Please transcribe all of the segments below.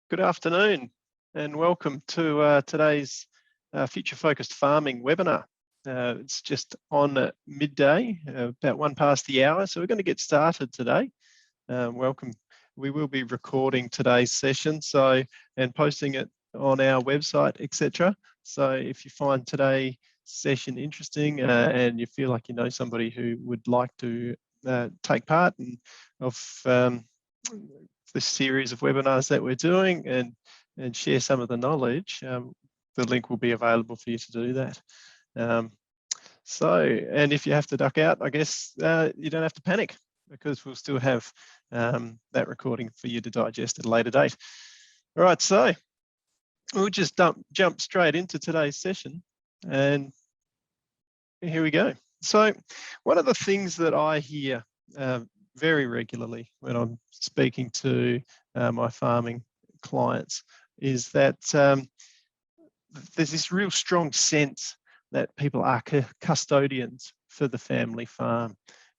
Good afternoon and welcome to today's Future Focused Farming webinar. It's just on at midday, about 1 past the hour, so we're going to get started today. Welcome. We will be recording today's session and posting it on our website, etc. So if you find today's session interesting and you feel like you know somebody who would like to take part of this series of webinars that we're doing and share some of the knowledge, the link will be available for you to do that. And if you have to duck out, I guess you don't have to panic because we'll still have that recording for you to digest at a later date. All right, so we'll just jump straight into today's session and here we go. So one of the things that I hear very regularly when I'm speaking to my farming clients is that there's this real strong sense that people are custodians for the family farm.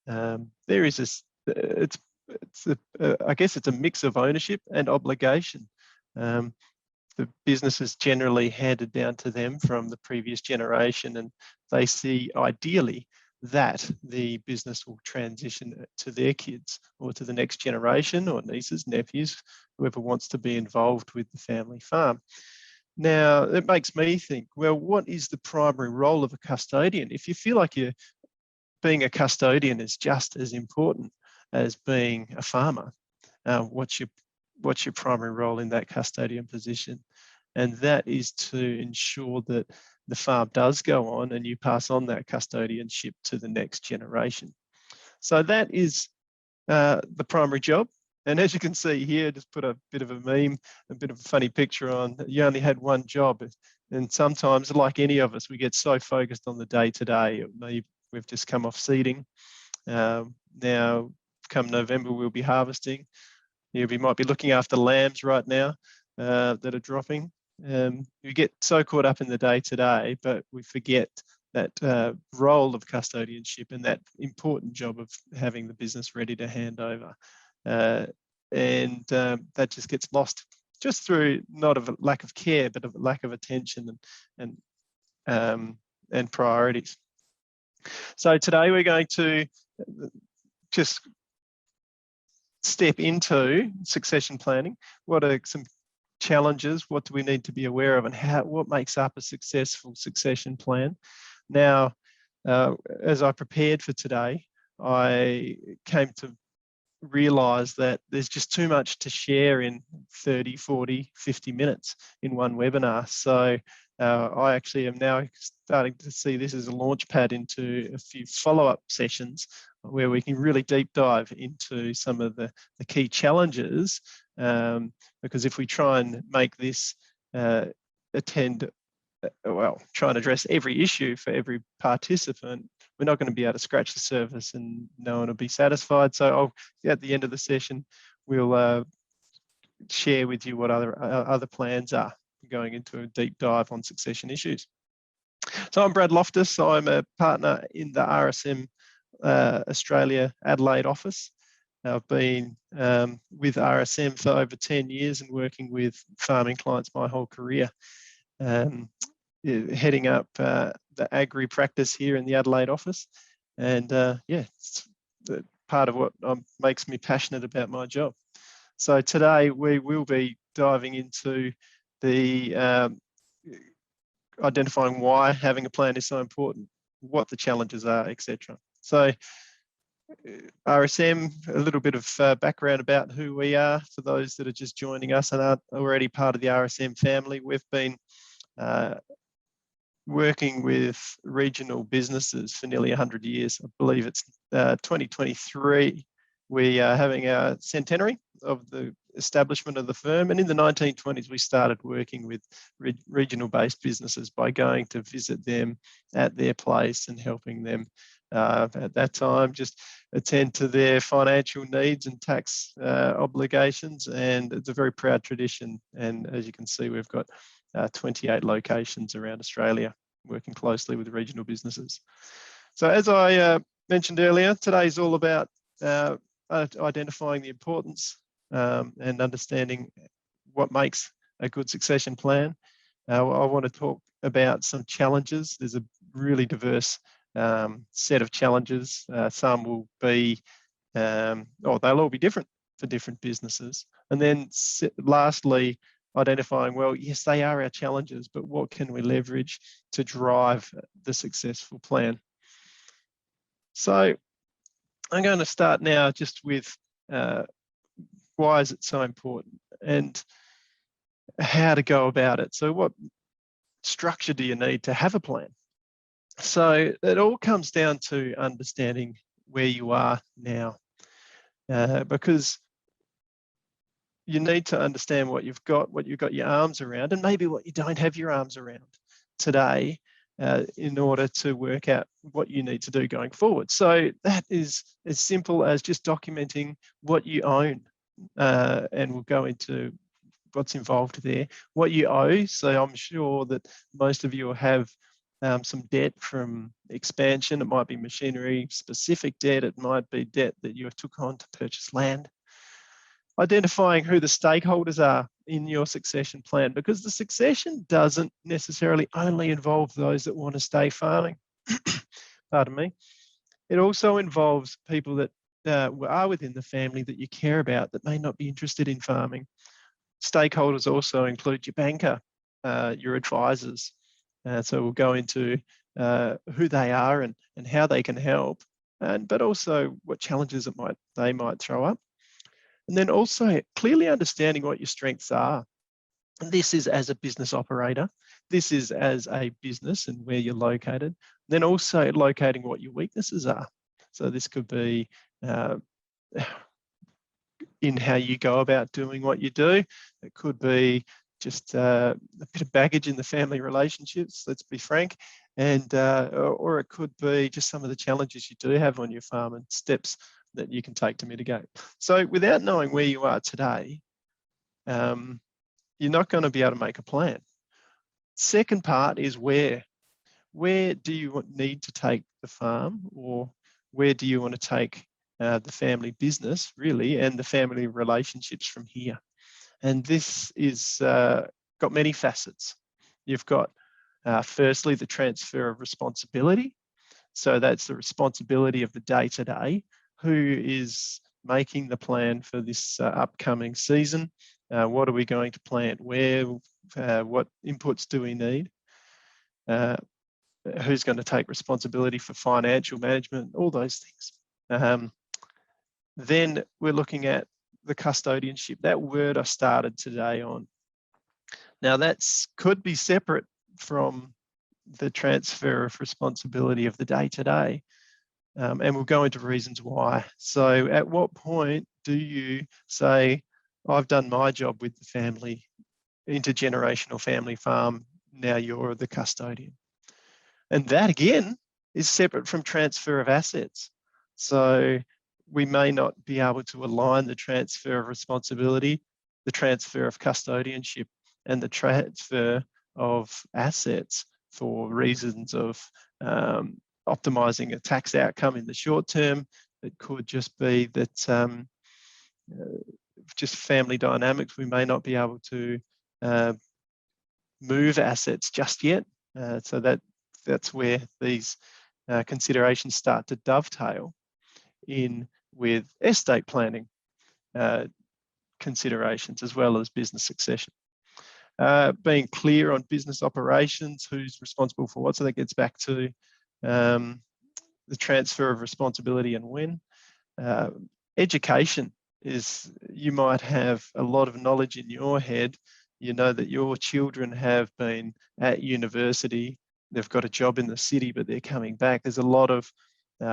There is this, I guess it's a mix of ownership and obligation. The business is generally handed down to them from the previous generation, and they see ideally that the business will transition to their kids or to the next generation or nieces, nephews, whoever wants to be involved with the family farm. Now, it makes me think, well, what is the primary role of a custodian? If you feel like being a custodian is just as important as being a farmer, what's your primary role in that custodian position? And that is to ensure that the farm does go on and you pass on that custodianship to the next generation. So that is the primary job. And as you can see here, just put a bit of a meme, a bit of a funny picture on, you only had one job. And sometimes, like any of us, we get so focused on the day-to-day. We've just come off seeding. Now, come November, we'll be harvesting. We might be looking after lambs right now that are dropping. We get so caught up in the day-to-day, but we forget that role of custodianship and that important job of having the business ready to hand over. That just gets lost just through not of a lack of care, but of a lack of attention and priorities. So today we're going to just step into succession planning. What are some challenges? What do we need to be aware of, and what makes up a successful succession plan? Now, as I prepared for today, I came to realize that there's just too much to share in 30, 40, 50 minutes in one webinar. So I actually am now starting to see this as a launch pad into a few follow-up sessions where we can really deep dive into some of the key challenges, because if we try and make this try and address every issue for every participant, we're not going to be able to scratch the surface and no one will be satisfied. So at the end of the session, we'll share with you what other plans are going into a deep dive on succession issues. So I'm Brad Loftus. I'm a partner in the RSM Australia Adelaide office. I've been with RSM for over 10 years and working with farming clients my whole career. Heading up the agri practice here in the Adelaide office, and it's part of what makes me passionate about my job. So today we will be diving into the identifying why having a plan is so important, what the challenges are, etc. So RSM, a little bit of background about who we are for those that are just joining us and aren't already part of the RSM family. We've been working with regional businesses for nearly 100 years. I believe it's 2023. We are having our centenary of the establishment of the firm. And in the 1920s, we started working with regional-based businesses by going to visit them at their place and helping them at that time just attend to their financial needs and tax obligations. And it's a very proud tradition. And as you can see, we've got 28 locations around Australia, working closely with regional businesses. So as I mentioned earlier, today is all about identifying the importance and understanding what makes a good succession plan. I want to talk about some challenges. There's a really diverse set of challenges. Some will be, they'll all be different for different businesses. And then lastly, identifying, well, yes, they are our challenges, but what can we leverage to drive the successful plan? So I'm going to start now just with why is it so important and how to go about it. So what structure do you need to have a plan? So it all comes down to understanding where you are now, because you need to understand what you've got your arms around, and maybe what you don't have your arms around today, in order to work out what you need to do going forward. So that is as simple as just documenting what you own, and we'll go into what's involved there, what you owe. So I'm sure that most of you have some debt from expansion. It might be machinery specific debt. It might be debt that you took on to purchase land. Identifying who the stakeholders are in your succession plan, because the succession doesn't necessarily only involve those that want to stay farming. Pardon me. It also involves people that are within the family that you care about that may not be interested in farming. Stakeholders also include your banker, your advisors. So we'll go into who they are and how they can help, but also what challenges they might throw up. And then also clearly understanding what your strengths are. And this is as a business operator. This is as a business and where you're located. Then also locating what your weaknesses are. So this could be in how you go about doing what you do. It could be just a bit of baggage in the family relationships, let's be frank, and or it could be just some of the challenges you do have on your farm and steps that you can take to mitigate. So without knowing where you are today, you're not going to be able to make a plan. Second part is where do you need to take the farm, or where do you want to take the family business, really, and the family relationships from here? And this is got many facets. You've got firstly the transfer of responsibility. So that's the responsibility of the day-to-day. Who is making the plan for this upcoming season? What are we going to plant? Where? What inputs do we need? Who's going to take responsibility for financial management? All those things. Then we're looking at the custodianship, that word I started today on. Now that's could be separate from the transfer of responsibility of the day-to-day. And we'll go into reasons why. So at what point do you say, I've done my job with the family, intergenerational family farm, now you're the custodian? And that again is separate from transfer of assets. So we may not be able to align the transfer of responsibility, the transfer of custodianship, and the transfer of assets for reasons of optimizing a tax outcome in the short term. It could just be that just family dynamics, we may not be able to move assets just yet. So that's where these considerations start to dovetail in with estate planning considerations, as well as business succession. Being clear on business operations, who's responsible for what. So that gets back to the transfer of responsibility and when. Education is, you might have a lot of knowledge in your head. You know that your children have been at university, they've got a job in the city, but they're coming back. There's a lot of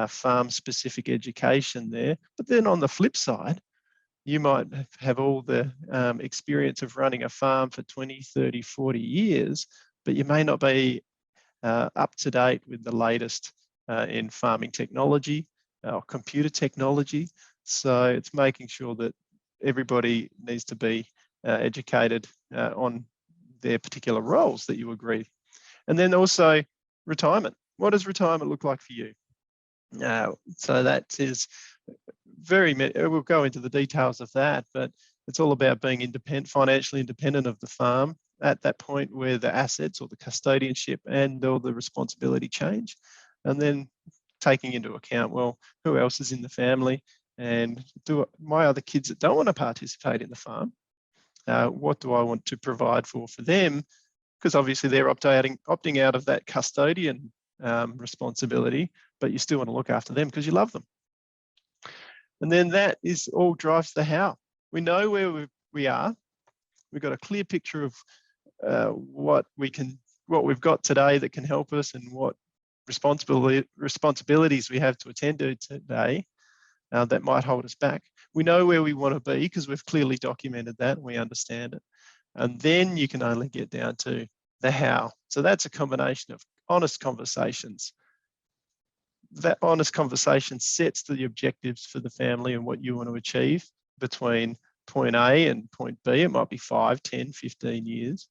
farm-specific education there. But then on the flip side, you might have all the experience of running a farm for 20, 30, 40 years, but you may not be up to date with the latest in farming technology or computer technology. So it's making sure that everybody needs to be educated on their particular roles that you agree. And then also retirement. What does retirement look like for you? So that is we'll go into the details of that, but It's all about being independent, financially independent of the farm at that point where the assets or the custodianship and all the responsibility change. And then taking into account, well, who else is in the family, and do my other kids that don't want to participate in the farm, what do I want to provide for them? Because obviously they're opting out of that custodian responsibility, but you still want to look after them because you love them. And then that is all drives the how. We know where we are. We've got a clear picture of what we've got today that can help us, and what responsibilities we have to attend to today that might hold us back. We know where we want to be because we've clearly documented that and we understand it. And then you can only get down to the how. So that's a combination of honest conversations. That honest conversation sets the objectives for the family and what you want to achieve between point A and point B. It might be 5, 10, 15 years.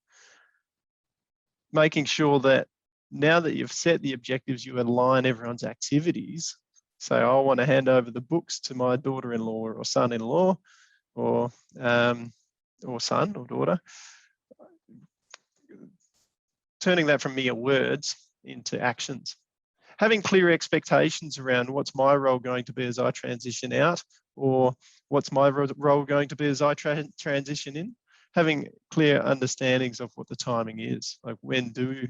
Making sure that now that you've set the objectives, you align everyone's activities. So I want to hand over the books to my daughter-in-law or son-in-law, or son or daughter. Turning that from mere words into actions. Having clear expectations around what's my role going to be as I transition out, or what's my role going to be as I transition in. Having clear understandings of what the timing is, like when do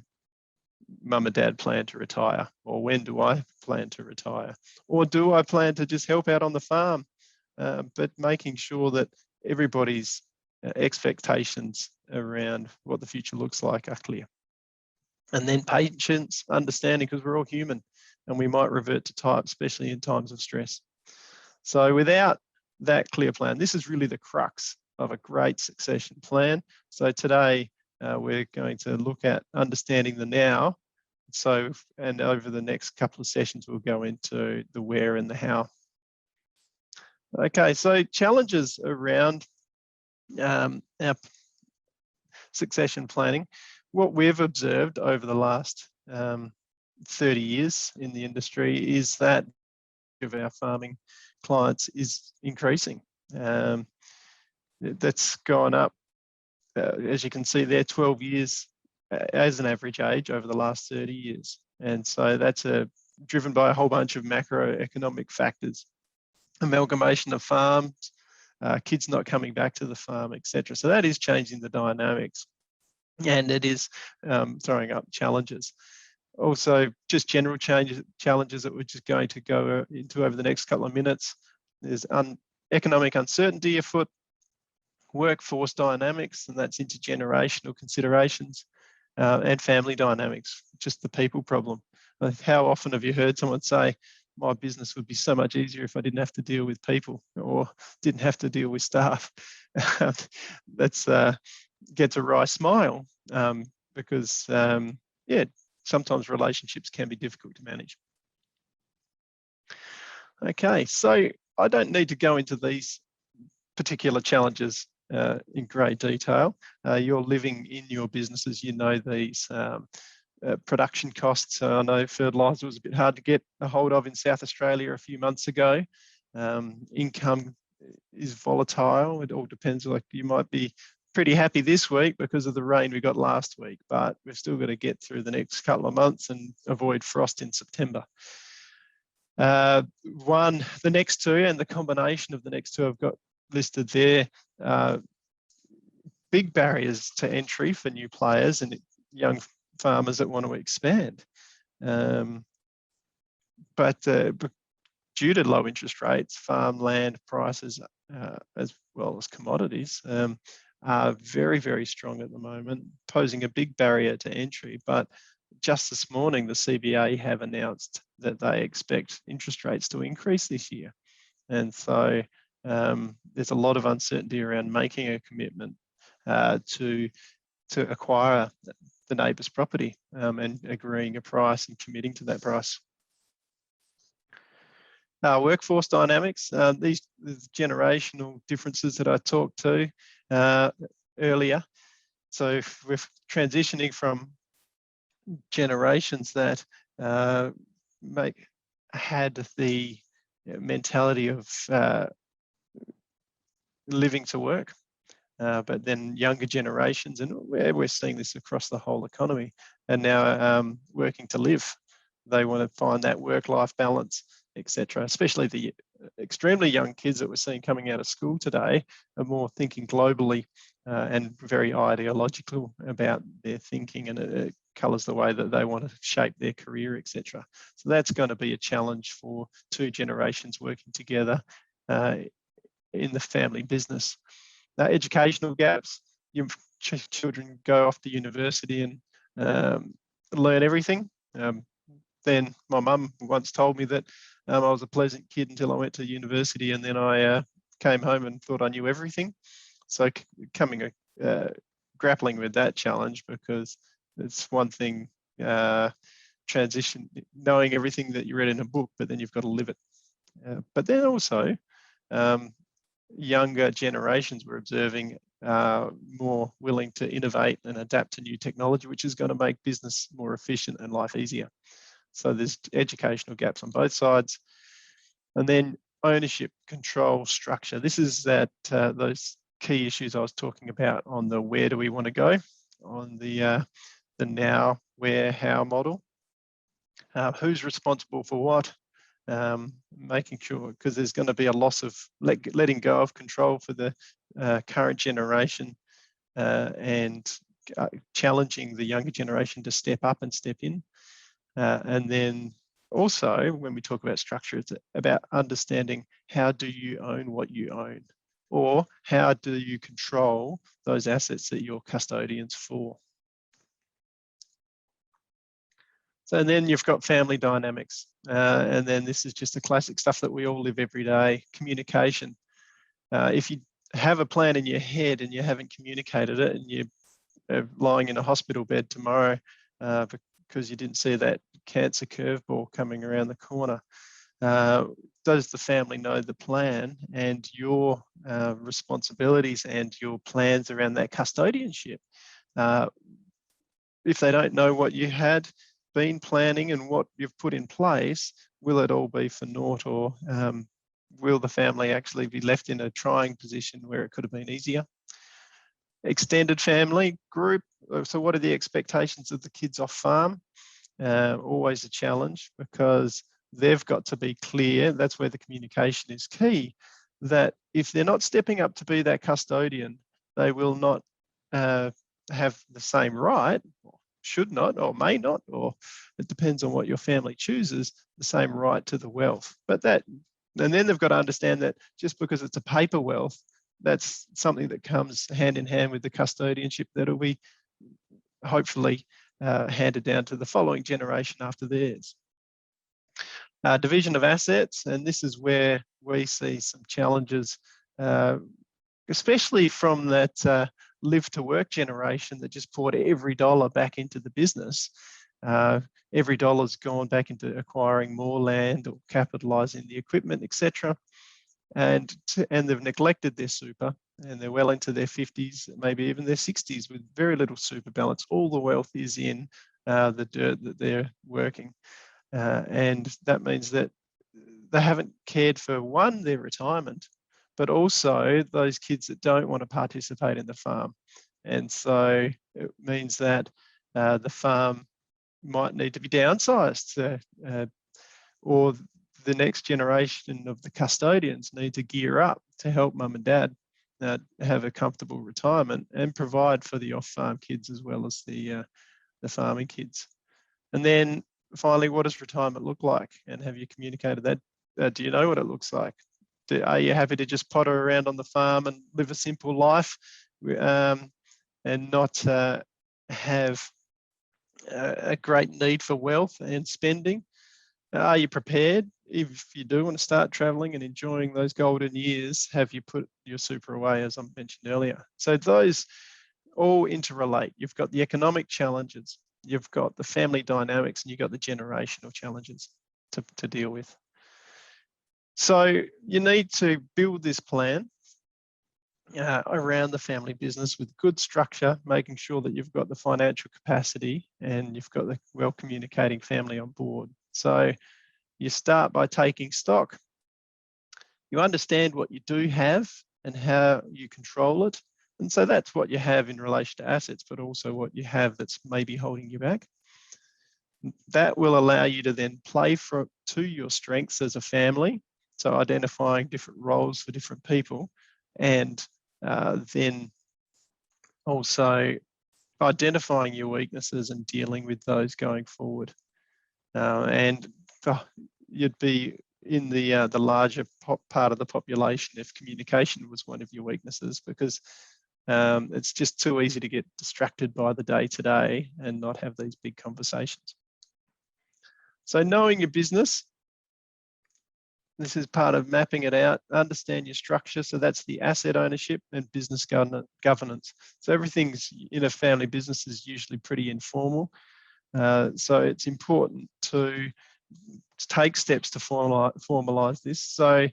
mum and dad plan to retire, or when do I plan to retire, or do I plan to just help out on the farm? But making sure that everybody's expectations around what the future looks like are clear. And then patience, understanding, because we're all human and we might revert to type, especially in times of stress. So without that clear plan, this is really the crux of a great succession plan. So today we're going to look at understanding the now. So, and over the next couple of sessions, we'll go into the where and the how. Okay, so challenges around our succession planning. What we've observed over the last 30 years in the industry is that of our farming clients is increasing. That's gone up, as you can see there, 12 years as an average age over the last 30 years. And so that's driven by a whole bunch of macroeconomic factors, amalgamation of farms, kids not coming back to the farm, etc. So that is changing the dynamics, and it is throwing up challenges. Also, just general challenges that we're just going to go into over the next couple of minutes. There's economic uncertainty afoot, workforce dynamics, and that's intergenerational considerations, and family dynamics, just the people problem. How often have you heard someone say, my business would be so much easier if I didn't have to deal with people or didn't have to deal with staff? That's gets a wry smile, because, yeah, sometimes relationships can be difficult to manage. Okay, so I don't need to go into these particular challenges in great detail. You're living in your businesses, you know these production costs. I know fertiliser was a bit hard to get a hold of in South Australia a few months ago. Income is volatile. It all depends. Like, you might be pretty happy this week because of the rain we got last week, but we've still got to get through the next couple of months and avoid frost in September. The next two, and the combination of the next two I've got listed there, big barriers to entry for new players and young farmers that want to expand. But due to low interest rates, farmland prices, as well as commodities, are very, very strong at the moment, posing a big barrier to entry. But just this morning, the CBA have announced that they expect interest rates to increase this year. And so there's a lot of uncertainty around making a commitment to acquire the neighbour's property, and agreeing a price and committing to that price. Workforce dynamics, these generational differences that I talked to earlier. So we're transitioning from generations that had the mentality of living to work. But then younger generations, and we're seeing this across the whole economy, are now working to live. They want to find that work-life balance, etc. Especially the extremely young kids that we're seeing coming out of school today are more thinking globally and very ideological about their thinking, and it colours the way that they want to shape their career, etc. So that's going to be a challenge for two generations working together in the family business. Educational gaps. Your children go off to university and learn everything. Then my mum once told me that I was a pleasant kid until I went to university, and then I came home and thought I knew everything. So grappling with that challenge, because it's one thing transition, knowing everything that you read in a book, but then you've got to live it. But then also, younger generations we're observing more willing to innovate and adapt to new technology, which is going to make business more efficient and life easier. So there's educational gaps on both sides. And then ownership, control, structure. This is those key issues I was talking about on the where do we want to go, on the now, where, how model. Who's responsible for what? Making sure, because there's going to be a loss of letting go of control for the current generation and challenging the younger generation to step up and step in. And then also, when we talk about structure, it's about understanding how do you own what you own, or how do you control those assets that you're custodians for. So then you've got family dynamics. And then this is just the classic stuff that we all live every day, communication. If you have a plan in your head and you haven't communicated it, and you're lying in a hospital bed tomorrow because you didn't see that cancer curveball coming around the corner, does the family know the plan and your responsibilities and your plans around that custodianship? If they don't know what you had been planning and what you've put in place, will it all be for naught, or will the family actually be left in a trying position where it could have been easier? Extended family group. So what are the expectations of the kids off farm? Always a challenge, because they've got to be clear. That's where the communication is key, that if they're not stepping up to be that custodian, they will not have the same right, should not, or may not, or it depends on what your family chooses, the same right to the wealth. But that, and then they've got to understand that just because it's a paper wealth, that's something that comes hand in hand with the custodianship that'll be hopefully handed down to the following generation after theirs. Division of assets, and this is where we see some challenges, especially from that live to work generation that just poured every dollar back into the business. Every dollar's gone back into acquiring more land or capitalising the equipment, etc. And they've neglected their super, and they're well into their 50s, maybe even their 60s, with very little super balance. All the wealth is in the dirt that they're working. And that means that they haven't cared for, one, their retirement, but also those kids that don't want to participate in the farm. And so it means that the farm might need to be downsized, or the next generation of the custodians need to gear up to help mum and dad have a comfortable retirement and provide for the off-farm kids as well as the farming kids. And then finally, what does retirement look like? And have you communicated that? Do you know what it looks like? Are you happy to just potter around on the farm and live a simple life and not have a great need for wealth and spending? Are you prepared? If you do want to start traveling and enjoying those golden years, have you put your super away, as I mentioned earlier? So those all interrelate. You've got the economic challenges, you've got the family dynamics, and you've got the generational challenges to deal with. So you need to build this plan around the family business with good structure, making sure that you've got the financial capacity and you've got the well communicating family on board. So you start by taking stock. You understand what you do have and how you control it. And so that's what you have in relation to assets, but also what you have that's maybe holding you back. That will allow you to then play to your strengths as a family. So identifying different roles for different people, and then also identifying your weaknesses and dealing with those going forward. And you'd be in the larger part of the population if communication was one of your weaknesses, because it's just too easy to get distracted by the day-to-day and not have these big conversations. So knowing your business, this is part of mapping it out, understand your structure. So that's the asset ownership and business governance. So everything's in a family business is usually pretty informal. So it's important to take steps to formalize this. So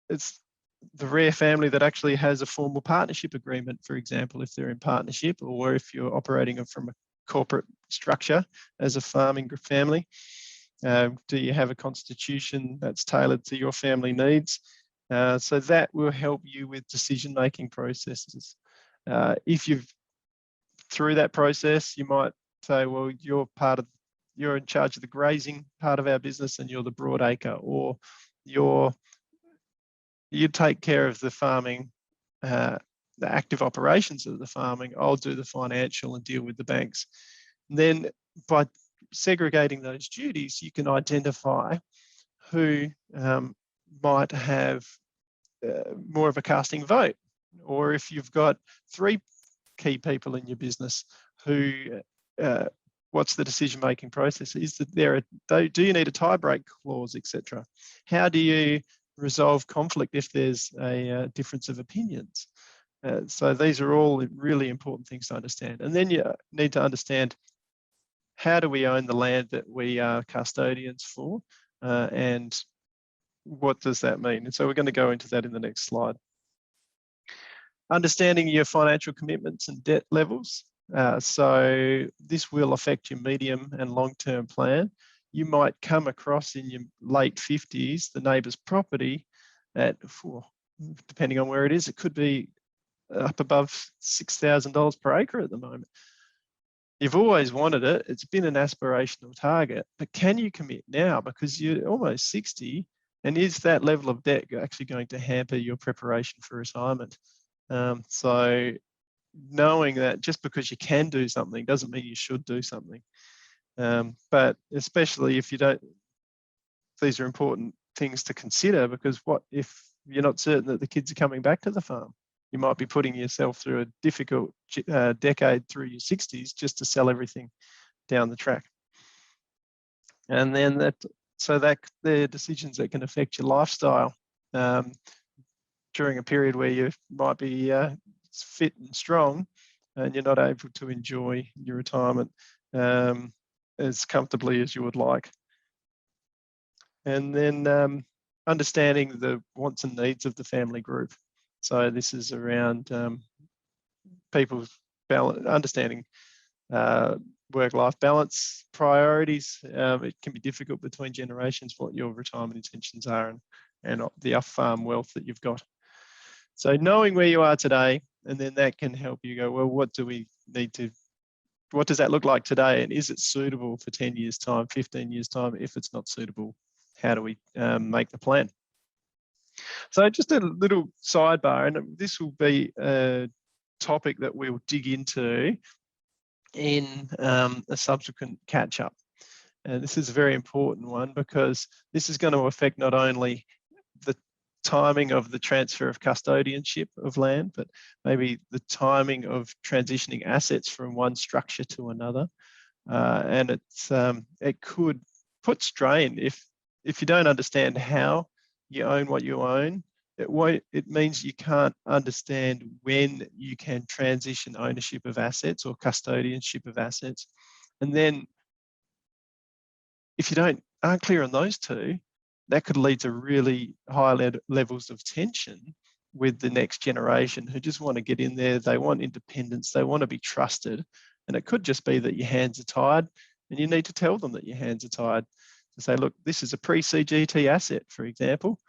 it's the rare family that actually has a formal partnership agreement, for example, if they're in partnership, or if you're operating from a corporate structure as a farming family. Do you have a constitution that's tailored to your family needs? So that will help you with decision-making processes. If you've through that process, you might say, well, you're in charge of the grazing part of our business and you're the broadacre, or you take care of the farming, the active operations of the farming. I'll do the financial and deal with the banks. And then by segregating those duties, you can identify who might have more of a casting vote, or if you've got 3 key people in your business who what's the decision-making process? Is that do you need a tie-break clause, etc.? How do you resolve conflict if there's a difference of opinions? So these are all really important things to understand. And then you need to understand, how do we own the land that we are custodians for, and what does that mean? And so we're going to go into that in the next slide. Understanding your financial commitments and debt levels. So this will affect your medium and long-term plan. You might come across in your late 50s the neighbour's property at, depending on where it is, it could be up above $6,000 per acre at the moment. You've always wanted it. It's been an aspirational target, but can you commit now because you're almost 60? And is that level of debt actually going to hamper your preparation for retirement? So knowing that just because you can do something doesn't mean you should do something. But especially if you don't, these are important things to consider, because what if you're not certain that the kids are coming back to the farm? You might be putting yourself through a difficult decade through your 60s just to sell everything down the track. And then they're decisions that can affect your lifestyle during a period where you might be fit and strong and you're not able to enjoy your retirement as comfortably as you would like. And then understanding the wants and needs of the family group. So this is around people's balance, understanding work-life balance, priorities. It can be difficult between generations what your retirement intentions are and the off-farm wealth that you've got. So knowing where you are today, and then that can help you go, well, what does that look like today? And is it suitable for 10 years time, 15 years time? If it's not suitable, how do we make the plan? So just a little sidebar, and this will be a topic that we'll dig into in a subsequent catch-up. And this is a very important one, because this is going to affect not only the timing of the transfer of custodianship of land, but maybe the timing of transitioning assets from one structure to another. And it could put strain if you don't understand how you own what you own. It means you can't understand when you can transition ownership of assets or custodianship of assets. And then if you aren't clear on those two, that could lead to really high levels of tension with the next generation who just want to get in there. They want independence. They want to be trusted. And it could just be that your hands are tied, and you need to tell them that your hands are tied. To say, look, this is a pre-CGT asset, for example.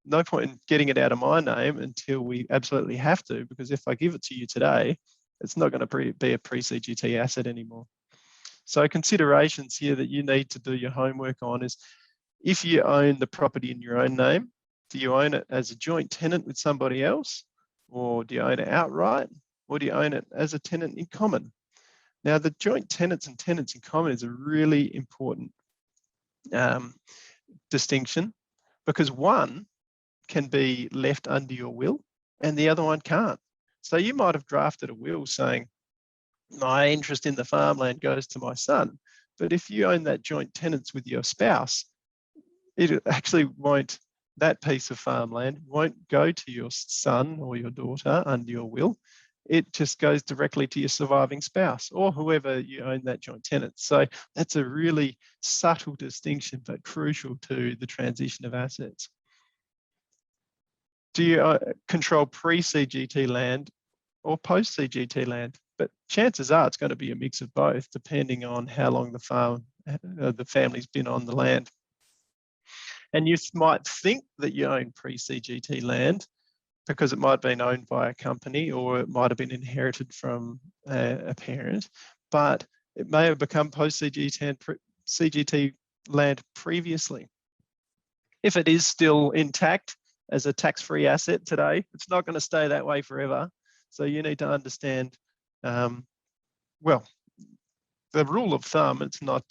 no point in getting it out of my name until we absolutely have to, because if I give it to you today, it's not going to be a pre-CGT asset anymore. So considerations here that you need to do your homework on is, if you own the property in your own name, do you own it as a joint tenant with somebody else? Or do you own it outright? Or do you own it as a tenant in common? Now, the joint tenants and tenants in common is a really important distinction, because one can be left under your will and the other one can't. So you might have drafted a will saying, my interest in the farmland goes to my son. But if you own that joint tenants with your spouse, it actually won't, that piece of farmland won't go to your son or your daughter under your will. It just goes directly to your surviving spouse or whoever you own that joint tenant. So that's a really subtle distinction, but crucial to the transition of assets. Do you control pre-CGT land or post-CGT land? But chances are it's going to be a mix of both, depending on how long the family's been on the land. And you might think that you own pre-CGT land because it might have been owned by a company or it might have been inherited from a parent, but it may have become post-CGT land previously. If it is still intact as a tax-free asset today, it's not going to stay that way forever. So you need to understand, well, the rule of thumb, it's not,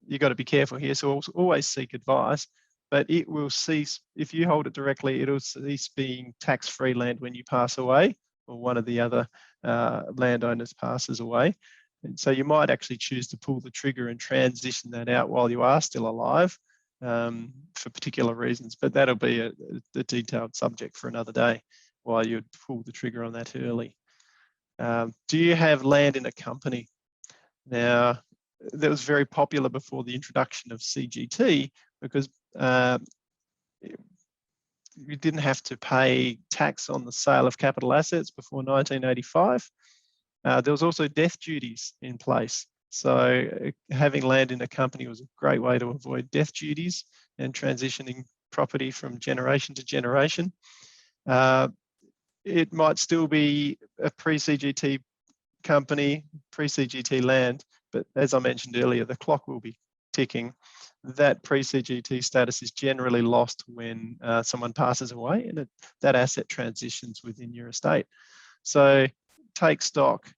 you've got to be careful here. So always seek advice, but it will cease, if you hold it directly, it'll cease being tax-free land when you pass away or one of the other landowners passes away. And so you might actually choose to pull the trigger and transition that out while you are still alive for particular reasons, but that'll be a detailed subject for another day while you'd pull the trigger on that early. Do you have land in a company? Now, that was very popular before the introduction of CGT because you didn't have to pay tax on the sale of capital assets before 1985. There was also death duties in place. So having land in a company was a great way to avoid death duties and transitioning property from generation to generation. It might still be a pre-CGT company, pre-CGT land, but as I mentioned earlier, the clock will be ticking. That pre-CGT status is generally lost when someone passes away and that asset transitions within your estate. So take stock.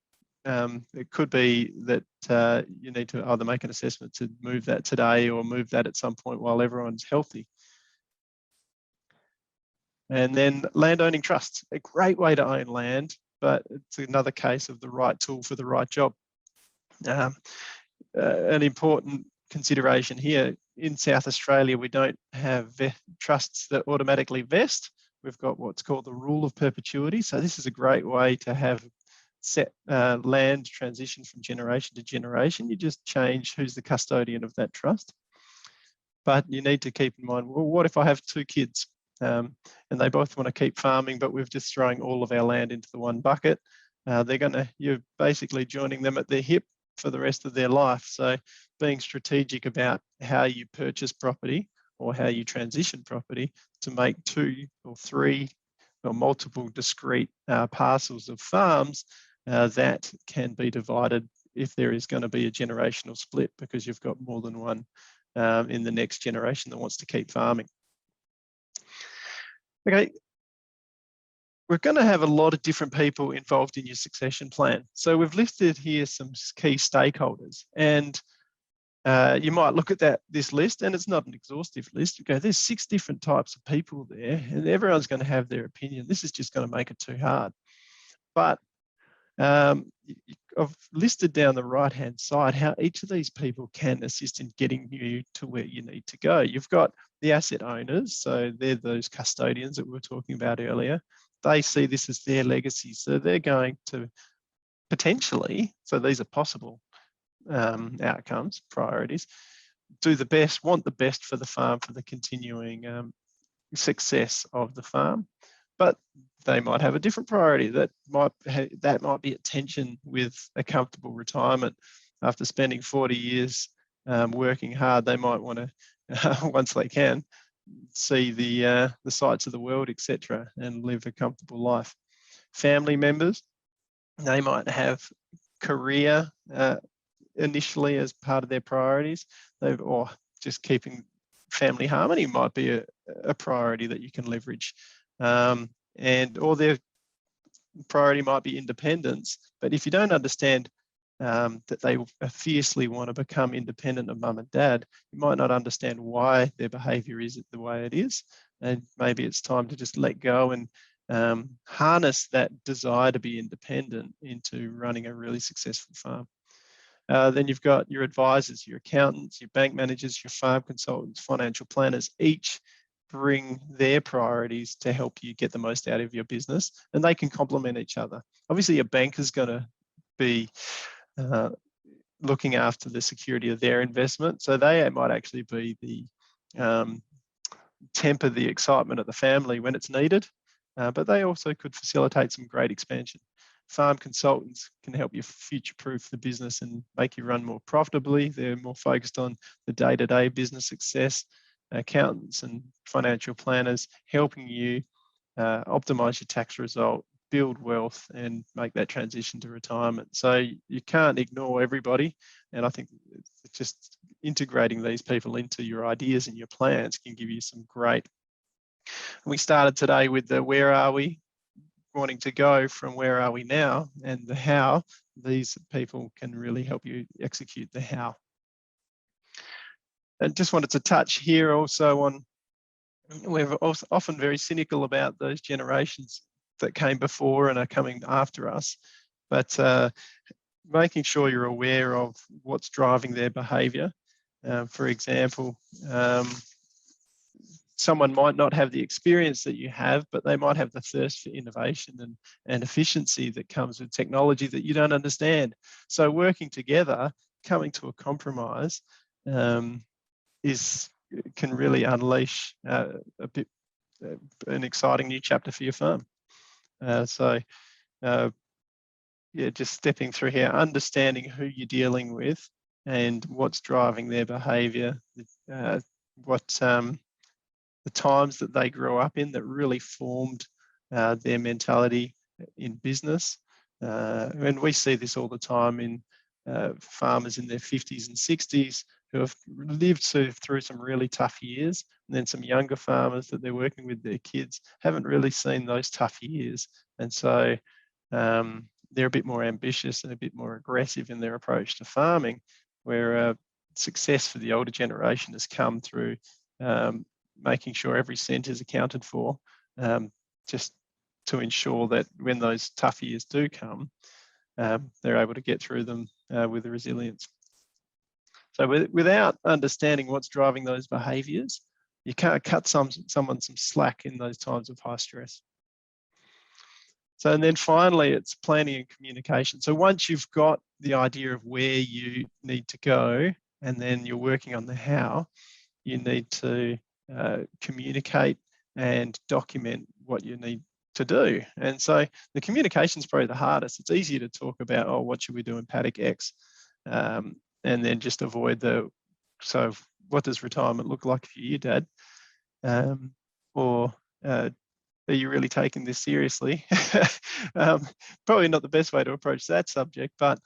It could be that you need to either make an assessment to move that today or move that at some point while everyone's healthy. And then landowning trusts, a great way to own land, but it's another case of the right tool for the right job. An important consideration here, in South Australia, we don't have trusts that automatically vest. We've got what's called the rule of perpetuity. So this is a great way to have set land transition from generation to generation. You just change who's the custodian of that trust. But you need to keep in mind, well, what if I have two kids and they both want to keep farming, but we're just throwing all of our land into the one bucket? You're basically joining them at the hip for the rest of their life. So being strategic about how you purchase property or how you transition property to make 2 or 3 or multiple discrete parcels of farms that can be divided if there is going to be a generational split, because you've got more than one in the next generation that wants to keep farming. Okay, we're going to have a lot of different people involved in your succession plan. So we've listed here some key stakeholders, and you might look at this list, and it's not an exhaustive list. You go, there's 6 different types of people there, and everyone's going to have their opinion. This is just going to make it too hard. But I've listed down the right-hand side how each of these people can assist in getting you to where you need to go. You've got the asset owners, so they're those custodians that we were talking about earlier. They see this as their legacy, so they're going to potentially, so these are possible outcomes, priorities, do the best, want the best for the farm, for the continuing success of the farm. But they might have a different priority that might be at tension with a comfortable retirement. After spending 40 years working hard, they might want to, once they can, see the sights of the world, etc., and live a comfortable life. Family members, they might have career initially as part of their priorities, or just keeping family harmony might be a priority that you can leverage, or their priority might be independence. But if you don't understand that they fiercely want to become independent of mum and dad, you might not understand why their behaviour is the way it is, and maybe it's time to just let go and harness that desire to be independent into running a really successful farm. Then you've got your advisors, your accountants, your bank managers, your farm consultants, financial planners, each bring their priorities to help you get the most out of your business, and they can complement each other. Obviously, a banker's going to be looking after the security of their investment, so they might actually be the temper the excitement of the family when it's needed, but they also could facilitate some great expansion. Farm consultants can help you future-proof the business and make you run more profitably. They're more focused on the day-to-day business success. Accountants and financial planners helping you optimize your tax result, build wealth, and make that transition to retirement. So you can't ignore everybody, and I think it's just integrating these people into your ideas and your plans can give you some great. We started today with the where are we wanting to go from where are we now, and the how. These people can really help you execute the how. And just wanted to touch here also on, we're often very cynical about those generations that came before and are coming after us, but making sure you're aware of what's driving their behaviour. For example, someone might not have the experience that you have, but they might have the thirst for innovation and efficiency that comes with technology that you don't understand. So working together, coming to a compromise, can really unleash an exciting new chapter for your farm. Yeah, just stepping through here, understanding who you're dealing with and what's driving their behaviour, the times that they grew up in that really formed their mentality in business. And we see this all the time in farmers in their 50s and 60s who have lived through some really tough years, and then some younger farmers that they're working with, their kids, haven't really seen those tough years. And so they're a bit more ambitious and a bit more aggressive in their approach to farming, where success for the older generation has come through making sure every cent is accounted for, just to ensure that when those tough years do come, they're able to get through them with resilience. So without understanding what's driving those behaviours, you can't cut someone some slack in those times of high stress. So, and then finally, it's planning and communication. So once you've got the idea of where you need to go, and then you're working on the how, you need to communicate and document what you need to do. And so the communication is probably the hardest. It's easier to talk about, oh, what should we do in paddock X? And then just avoid so what does retirement look like for you, Dad? Or are you really taking this seriously? Probably not the best way to approach that subject, but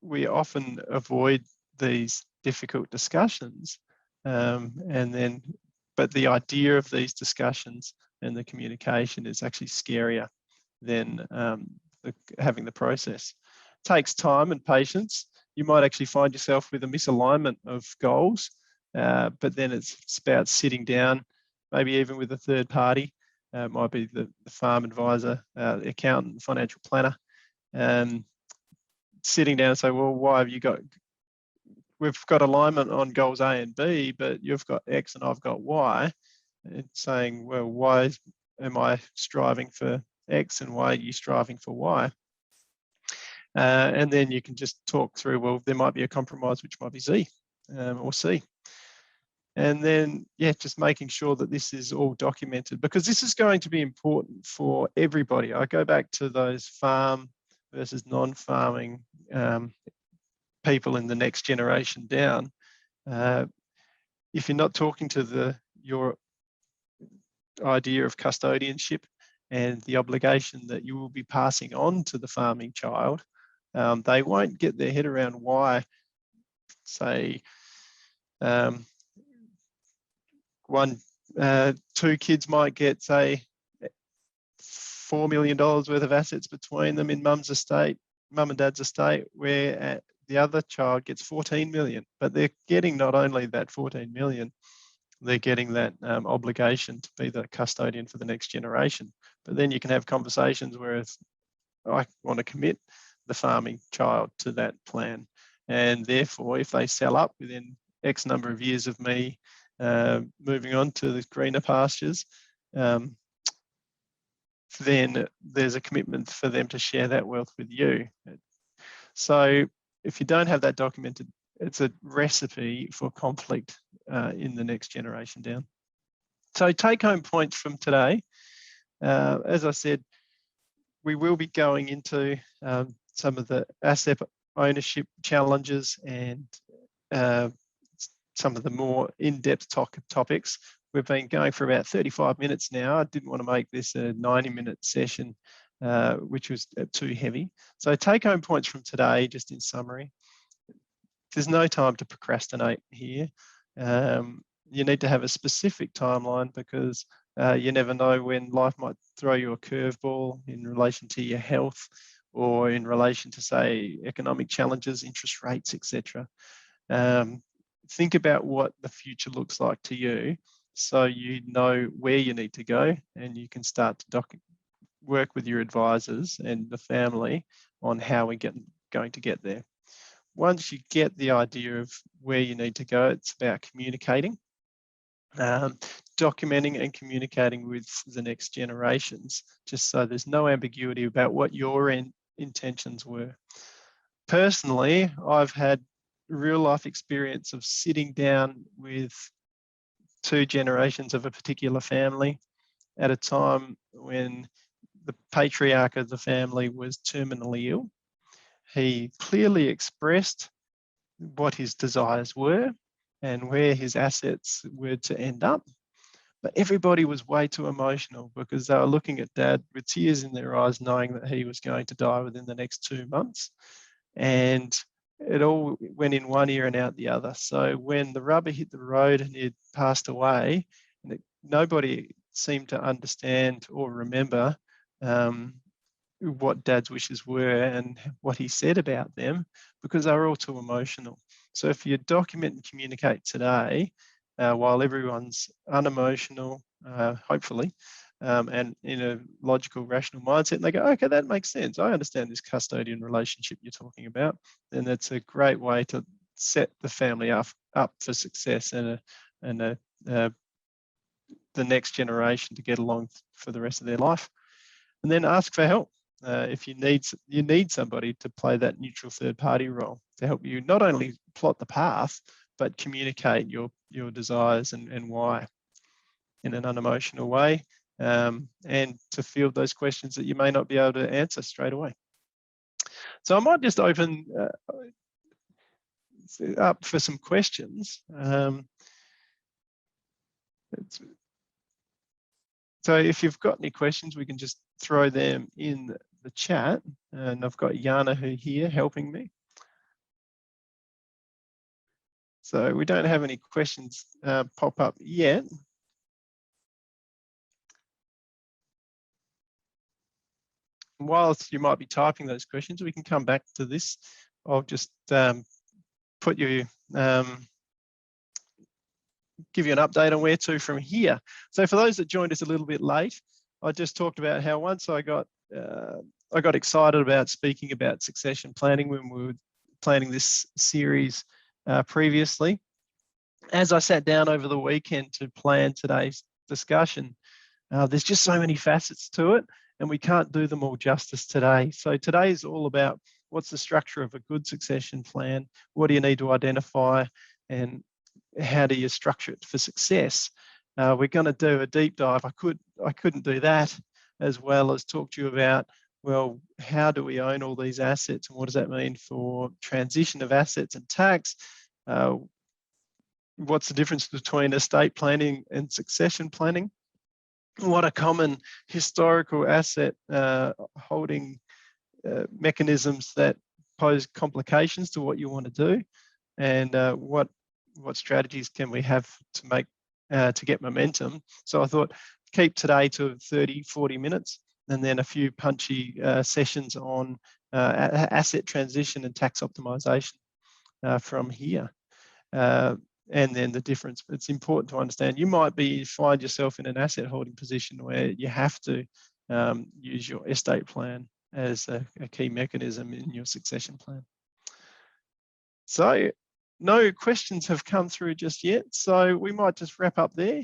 we often avoid these difficult discussions. But the idea of these discussions and the communication is actually scarier than having the process. It takes time and patience. You might actually find yourself with a misalignment of goals, but then it's about sitting down, maybe even with a third party. It might be the farm advisor, the accountant, the financial planner, sitting down and say, well, why have you got, we've got alignment on goals A and B, but you've got X and I've got Y. It's saying, well, why am I striving for X and why are you striving for Y? And then you can just talk through, well, there might be a compromise, which might be Z or C. And then, yeah, just making sure that this is all documented, because this is going to be important for everybody. I go back to those farm versus non-farming people in the next generation down. If you're not talking to the your idea of custodianship and the obligation that you will be passing on to the farming child, they won't get their head around why, say, two kids might get, say, $4 million worth of assets between them in mum and dad's estate, where the other child gets 14 million. But they're getting not only that 14 million, they're getting that obligation to be the custodian for the next generation. But then you can have conversations where I want to commit the farming child to that plan. And therefore, if they sell up within X number of years of me moving on to the greener pastures, then there's a commitment for them to share that wealth with you. So if you don't have that documented, it's a recipe for conflict in the next generation down. So take home points from today. As I said, we will be going into some of the asset ownership challenges and some of the more in-depth topics. We've been going for about 35 minutes now. I didn't want to make this a 90-minute session, which was too heavy. So take home points from today, just in summary. There's no time to procrastinate here. You need to have a specific timeline, because you never know when life might throw you a curveball in relation to your health, or in relation to, say, economic challenges, interest rates, etc. Think about what the future looks like to you, so you know where you need to go, and you can start to work with your advisors and the family on how we're going to get there. Once you get the idea of where you need to go, it's about communicating, documenting and communicating with the next generations, just so there's no ambiguity about what your intentions were. Personally, I've had real life experience of sitting down with two generations of a particular family at a time when the patriarch of the family was terminally ill. He clearly expressed what his desires were and where his assets were to end up. But everybody was way too emotional, because they were looking at Dad with tears in their eyes, knowing that he was going to die within the next 2 months. And it all went in one ear and out the other. So when the rubber hit the road and he'd passed away, nobody seemed to understand or remember what Dad's wishes were and what he said about them, because they were all too emotional. So if you document and communicate today, while everyone's unemotional, hopefully, and in a logical, rational mindset, and they go, okay, that makes sense. I understand this custodian relationship you're talking about. And that's a great way to set the family up for success and the next generation to get along for the rest of their life. And then ask for help. If you need somebody to play that neutral third party role to help you not only plot the path, but communicate your desires and why in an unemotional way, and to field those questions that you may not be able to answer straight away. So I might just open up for some questions. So if you've got any questions, we can just throw them in the chat. And I've got Yana here helping me. So we don't have any questions pop up yet. Whilst you might be typing those questions, we can come back to this. I'll just put you, give you an update on where to from here. So for those that joined us a little bit late, I just talked about how once I got excited about speaking about succession planning when we were planning this series previously. As I sat down over the weekend to plan today's discussion, there's just so many facets to it, and we can't do them all justice today. So today is all about what's the structure of a good succession plan, what do you need to identify, and how do you structure it for success. We're going to do a deep dive. I couldn't do that, as well as talk to you about, well, how do we own all these assets, and what does that mean for transition of assets and tax? what's the difference between estate planning and succession planning? What are common historical asset holding mechanisms that pose complications to what you want to do, and what strategies can we have to make to get momentum? So I thought keep today to 30-40 minutes, and then a few punchy sessions on asset transition and tax optimization from here. And then the difference. It's important to understand. You might find yourself in an asset holding position where you have to use your estate plan as a key mechanism in your succession plan. So no questions have come through just yet, so we might just wrap up there.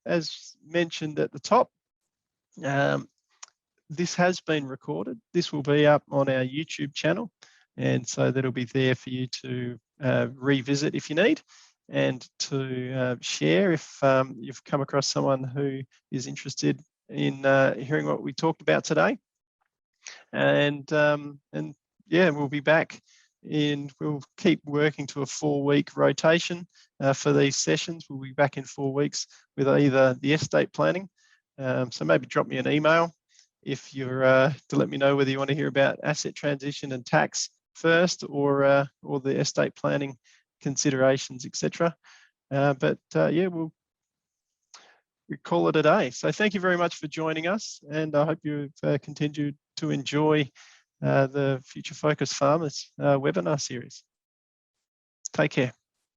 As mentioned at the top, this has been recorded. This will be up on our YouTube channel, and so that'll be there for you to revisit if you need, and to share if you've come across someone who is interested in hearing what we talked about today. And yeah, we'll be back we'll keep working to a 4-week rotation for these sessions. We'll be back in 4 weeks with either the estate planning. So maybe drop me an email if you're to let me know whether you want to hear about asset transition and tax first, or the estate planning considerations, etc. But yeah, we call it a day. So thank you very much for joining us, and I hope you've continued to enjoy the Future Focus Farmers webinar series. Take care.